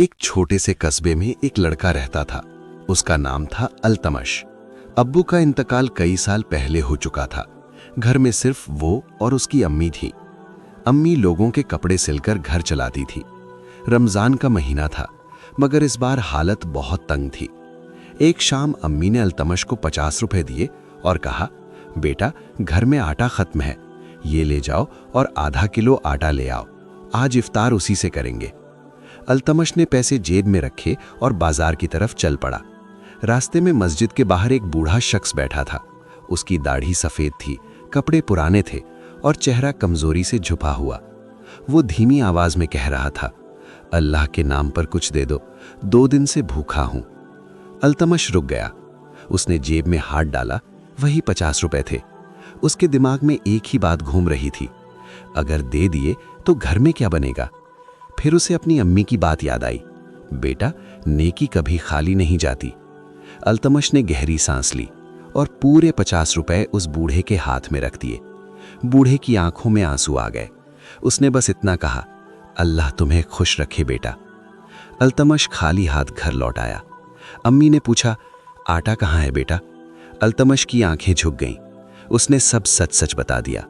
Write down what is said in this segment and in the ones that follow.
एक छोटे से कस्बे में एक लड़का रहता था। उसका नाम था अल्तमश। अब्बू का इंतकाल कई साल पहले हो चुका था। घर में सिर्फ वो और उसकी अम्मी थी। अम्मी लोगों के कपड़े सिलकर घर चलाती थी। रमजान का महीना था, मगर इस बार हालत बहुत तंग थी। एक शाम अम्मी ने अल्तमश को 50 रुपए दिए और कहा, बेटा घर में आटा खत्म है, ये ले जाओ और आधा किलो आटा ले आओ, आज इफ्तार उसी से करेंगे। अल्तमश ने पैसे जेब में रखे और बाजार की तरफ चल पड़ा। रास्ते में मस्जिद के बाहर एक बूढ़ा शख्स बैठा था। उसकी दाढ़ी सफेद थी, कपड़े पुराने थे और चेहरा कमजोरी से झुपा हुआ। वो धीमी आवाज में कह रहा था, अल्लाह के नाम पर कुछ दे दो, 2 दिन से भूखा हूं। अल्तमश रुक गया। उसने जेब में हाथ डाला, वही 50 रुपए थे। उसके दिमाग में एक ही बात घूम रही थी, अगर दे दिए तो घर में क्या बनेगा। फिर उसे अपनी अम्मी की बात याद आई, बेटा नेकी कभी खाली नहीं जाती। अल्तमश ने गहरी सांस ली और पूरे 50 रुपए उस बूढ़े के हाथ में रख दिए। बूढ़े की आंखों में आंसू आ गए। उसने बस इतना कहा, अल्लाह तुम्हें खुश रखे बेटा। अल्तमश खाली हाथ घर लौट आया। अम्मी ने पूछा, आटा कहाँ है बेटा? अल्तमश की आंखें झुक गईं। उसने सब सच सच बता दिया।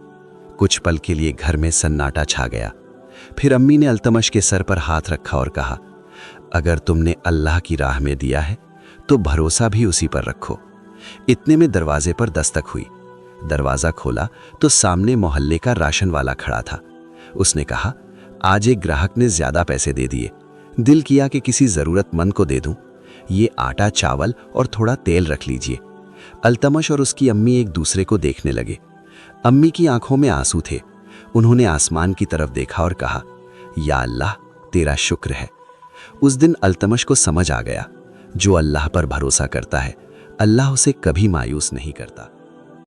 कुछ पल के लिए घर में सन्नाटा छा गया। फिर अम्मी ने अल्तमश के सर पर हाथ रखा और कहा, अगर तुमने अल्लाह की राह में दिया है तो भरोसा भी उसी पर रखो। इतने में दरवाजे पर दस्तक हुई। दरवाजा खोला तो सामने मोहल्ले का राशन वाला खड़ा था। उसने कहा, आज एक ग्राहक ने ज्यादा पैसे दे दिए, दिल किया कि किसी जरूरतमंद को दे दूं। ये आटा, चावल और थोड़ा तेल रख लीजिए। अल्तमश और उसकी अम्मी एक दूसरे को देखने लगे। अम्मी की आंखों में आंसू थे। उन्होंने आसमान की तरफ देखा और कहा, या अल्लाह तेरा शुक्र है। उस दिन अल्तमश को समझ आ गया, जो अल्लाह पर भरोसा करता है, अल्लाह उसे कभी मायूस नहीं करता।